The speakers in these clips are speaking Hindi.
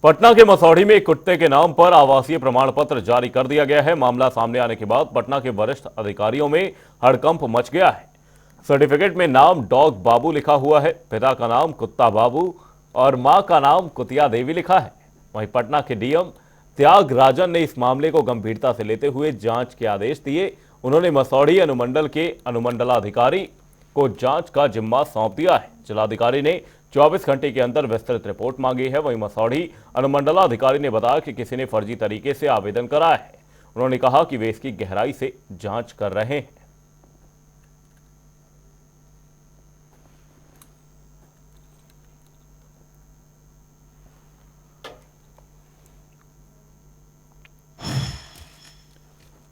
पटना के मसौढ़ी में एक कुत्ते के नाम पर आवासीय प्रमाण पत्र जारी कर दिया गया है। मामला सामने आने के बाद पटना के वरिष्ठ अधिकारियों में हड़कंप मच गया है। सर्टिफिकेट में नाम डॉग बाबू लिखा हुआ है, पिता का नाम कुत्ता बाबू और मां का नाम कुतिया देवी लिखा है। वहीं पटना के डीएम त्यागराजन ने इस मामले को गंभीरता से लेते हुए जांच के आदेश दिए। उन्होंने मसौढ़ी अनुमंडल के अनुमंडलाधिकारी को जांच का जिम्मा सौंप दिया है। जिलाधिकारी ने 24 घंटे के अंदर विस्तृत रिपोर्ट मांगी है। वहीं मसौढ़ी अनुमंडलाधिकारी ने बताया कि किसी ने फर्जी तरीके से आवेदन कराया है। उन्होंने कहा कि वे इसकी गहराई से जांच कर रहे हैं।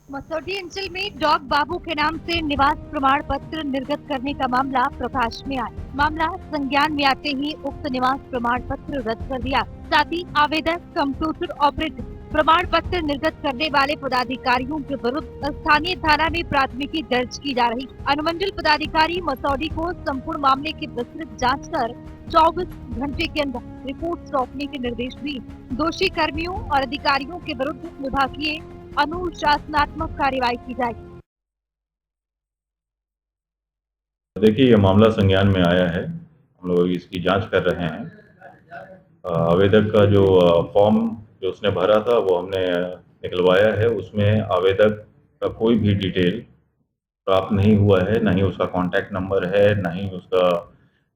मसौढ़ी अंचल में डॉग बाबू के नाम से निवास प्रमाण पत्र निर्गत करने का मामला प्रकाश में आया। मामला संज्ञान में आते ही उक्त निवास प्रमाण पत्र रद्द कर दिया। साथ ही आवेदक कंप्यूटर ऑपरेटर प्रमाण पत्र निर्गत करने वाले पदाधिकारियों के विरुद्ध स्थानीय थाना में प्राथमिकी दर्ज की जा रही। अनुमंडल पदाधिकारी मसौढ़ी को संपूर्ण मामले की विस्तृत जाँच कर 24 घंटे के अंदर रिपोर्ट सौंपने के निर्देश दिए। दोषी कर्मियों और अधिकारियों के विरुद्ध विभागीय अनुशासनात्मक कार्यवाही की जाएगी। देखिए, ये मामला संज्ञान में आया है। हम लोग इसकी जांच कर रहे हैं। आवेदक का जो फॉर्म जो उसने भरा था वो हमने निकलवाया है। उसमें आवेदक का कोई भी डिटेल प्राप्त नहीं हुआ है, ना ही उसका कॉन्टैक्ट नंबर है, ना ही उसका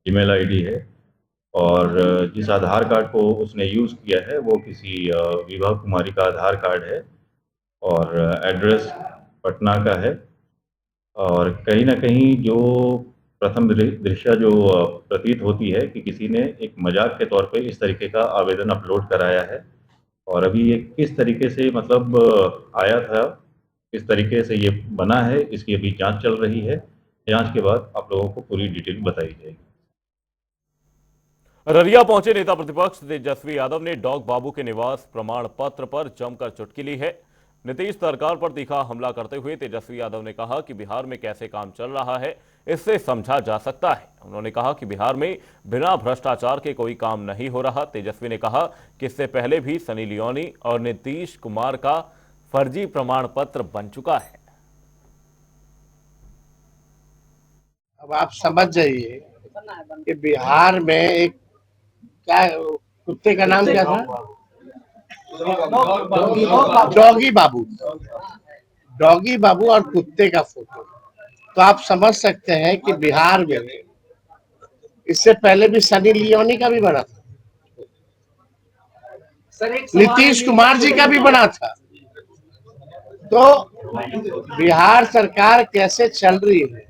ईमेल आईडी है। और जिस आधार कार्ड को उसने यूज़ किया है वो किसी विभा कुमारी का आधार कार्ड है और एड्रेस पटना का है। और कहीं ना कहीं जो प्रथम दृष्टया जो प्रतीत होती है कि किसी ने एक मजाक के तौर पे इस तरीके का आवेदन अपलोड कराया है। और अभी ये किस तरीके से मतलब आया था, किस तरीके से ये बना है, इसकी अभी जांच चल रही है। जांच के बाद आप लोगों को पूरी डिटेल बताई जाएगी। अररिया पहुंचे नेता प्रतिपक्ष तेजस्वी यादव ने डॉग बाबू के निवास प्रमाण पत्र पर जमकर चुटकी ली है। नीतीश सरकार पर तीखा हमला करते हुए तेजस्वी यादव ने कहा कि बिहार में कैसे काम चल रहा है इससे समझा जा सकता है। उन्होंने कहा कि बिहार में बिना भ्रष्टाचार के कोई काम नहीं हो रहा। तेजस्वी ने कहा कि इससे पहले भी सनी लियोनी और नीतीश कुमार का फर्जी प्रमाण पत्र बन चुका है। अब आप समझ जाइए कि बिहार में एक क्या कुत्ते का नाम क्या था? डॉगी बाबू। डॉगी बाबू और कुत्ते का फोटो, तो आप समझ सकते हैं कि बिहार में इससे पहले भी सनी लियोनी का भी बना था, नीतीश कुमार जी का भी बना था। तो बिहार सरकार कैसे चल रही है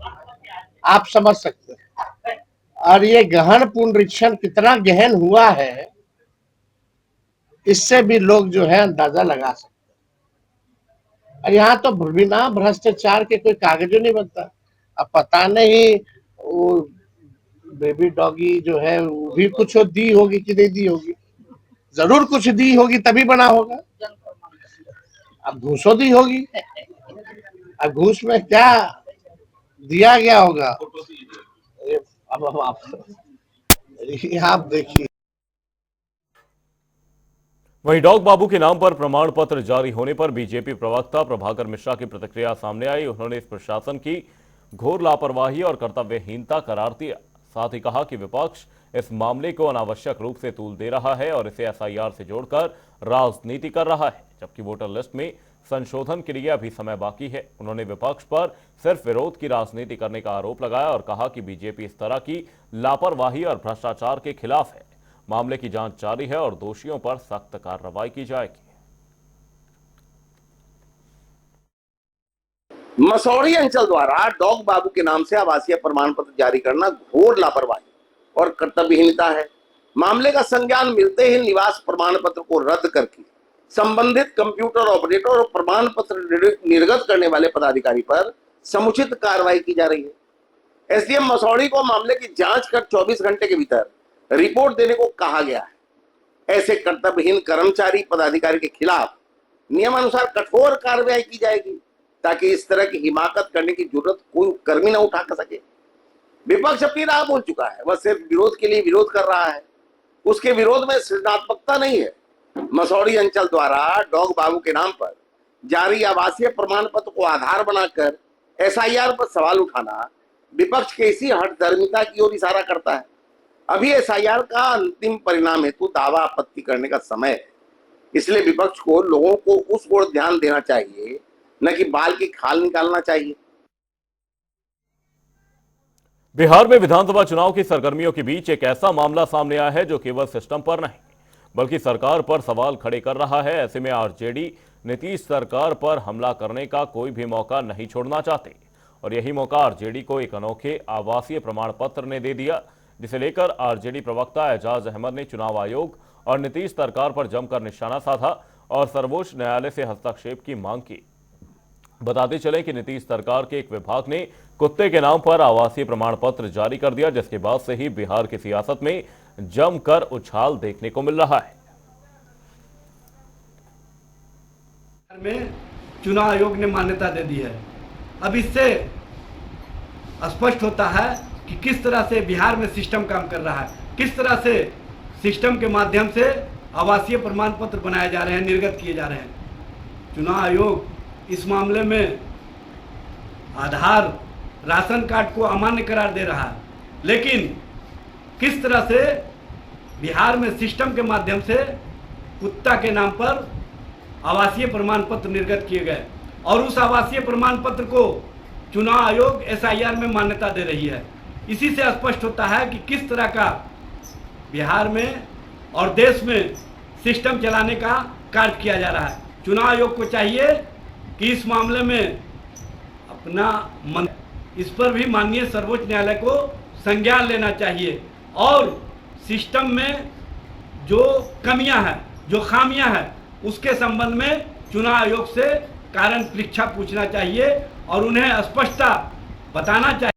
आप समझ सकते हैं। और ये गहन पुनरीक्षण कितना गहन हुआ है इससे भी लोग जो है अंदाजा लगा सकते हैं। और यहाँ तो बिना भ्रष्टाचार के कोई कागज नहीं बनता। अब पता नहीं वो बेबी डॉगी जो है वो भी कुछ दी होगी कि नहीं दी होगी, जरूर कुछ दी होगी तभी बना होगा। अब घूसों दी होगी, अब घूस में क्या दिया गया होगा। अब आप देखिए। वहीं डॉग बाबू के नाम पर प्रमाण पत्र जारी होने पर बीजेपी प्रवक्ता प्रभाकर मिश्रा की प्रतिक्रिया सामने आई। उन्होंने इस प्रशासन की घोर लापरवाही और कर्तव्यहीनता करार दिया। साथ ही कहा कि विपक्ष इस मामले को अनावश्यक रूप से तूल दे रहा है और इसे एसआईआर से जोड़कर राजनीति कर रहा है, जबकि वोटर लिस्ट में संशोधन के लिए अभी समय बाकी है। उन्होंने विपक्ष पर सिर्फ विरोध की राजनीति करने का आरोप लगाया और कहा कि बीजेपी इस तरह की लापरवाही और भ्रष्टाचार के खिलाफ है। मामले की जांच जारी है और दोषियों पर सख्त कार्रवाई की जाएगी। मसौढ़ी अंचल द्वारा डॉग बाबू के नाम से आवासीय प्रमाण पत्र जारी करना घोर लापरवाही और कर्तव्यहीनता है। मामले का संज्ञान मिलते ही निवास प्रमाण पत्र को रद्द करके संबंधित कंप्यूटर ऑपरेटर और प्रमाण पत्र निर्गत करने वाले पदाधिकारी पर समुचित कार्रवाई की जा रही है। एसडीएम मसौढ़ी को मामले की जांच कर 24 घंटे के भीतर रिपोर्ट देने को कहा गया है। ऐसे कर्तव्यहीन कर्मचारी पदाधिकारी के खिलाफ नियमानुसार कठोर कार्रवाई की जाएगी ताकि इस तरह की हिमाकत करने की जरूरत कोई कर्मी न उठा कर सके। विपक्ष अपनी राह बोल चुका है, वह सिर्फ विरोध के लिए विरोध कर रहा है। उसके विरोध में सृजनात्मकता नहीं है, मसौड़ी अंचल द्वारा डॉग बाबू के नाम पर जारी आवासीय प्रमाण पत्र को आधार बनाकर एसआईआर पर सवाल उठाना विपक्ष के इसी हठधर्मिता की ओर इशारा करता है। अभी एसआईआर का अंतिम परिणाम हेतु दावा आपत्ति करने का समय है, इसलिए विपक्ष को लोगों को उस ओर ध्यान देना चाहिए, न कि बाल की खाल निकालना चाहिए। बिहार में विधानसभा चुनाव की सरगर्मियों के बीच एक ऐसा मामला सामने आया है जो केवल सिस्टम पर नहीं बल्कि सरकार पर सवाल खड़े कर रहा है। ऐसे में आरजेडी नीतीश सरकार पर हमला करने का कोई भी मौका नहीं छोड़ना चाहते और यही मौका आरजेडी को एक अनोखे आवासीय प्रमाण पत्र ने दे दिया, जिसे लेकर आरजेडी प्रवक्ता एजाज अहमद ने चुनाव आयोग और नीतीश सरकार पर जमकर निशाना साधा और सर्वोच्च न्यायालय से हस्तक्षेप की मांग की। बताते चले कि नीतीश सरकार के एक विभाग ने कुत्ते के नाम पर आवासीय प्रमाण पत्र जारी कर दिया, जिसके बाद से ही बिहार की सियासत में जमकर उछाल देखने को मिल रहा है। में चुनाव आयोग ने मान्यता दे दी है। अब इससे स्पष्ट होता है कि किस तरह से बिहार में सिस्टम काम कर रहा है, किस तरह से सिस्टम के माध्यम से आवासीय प्रमाण पत्र बनाए जा रहे हैं, निर्गत किए जा रहे हैं। चुनाव आयोग इस मामले में आधार राशन कार्ड को अमान्य करार दे रहा है, लेकिन किस तरह से बिहार में सिस्टम के माध्यम से कुत्ता के नाम पर आवासीय प्रमाण पत्र निर्गत किए गए और उस आवासीय प्रमाण पत्र को चुनाव आयोग एसआईआर में मान्यता दे रही है। इसी से स्पष्ट होता है कि किस तरह का बिहार में और देश में सिस्टम चलाने का कार्य किया जा रहा है। चुनाव आयोग को चाहिए कि इस मामले में अपना मन इस पर भी माननीय सर्वोच्च न्यायालय को संज्ञान लेना चाहिए और सिस्टम में जो कमियां हैं, जो खामियां हैं, उसके संबंध में चुनाव आयोग से कारण परीक्षा पूछना चाहिए और उन्हें स्पष्टता बताना चाहिए।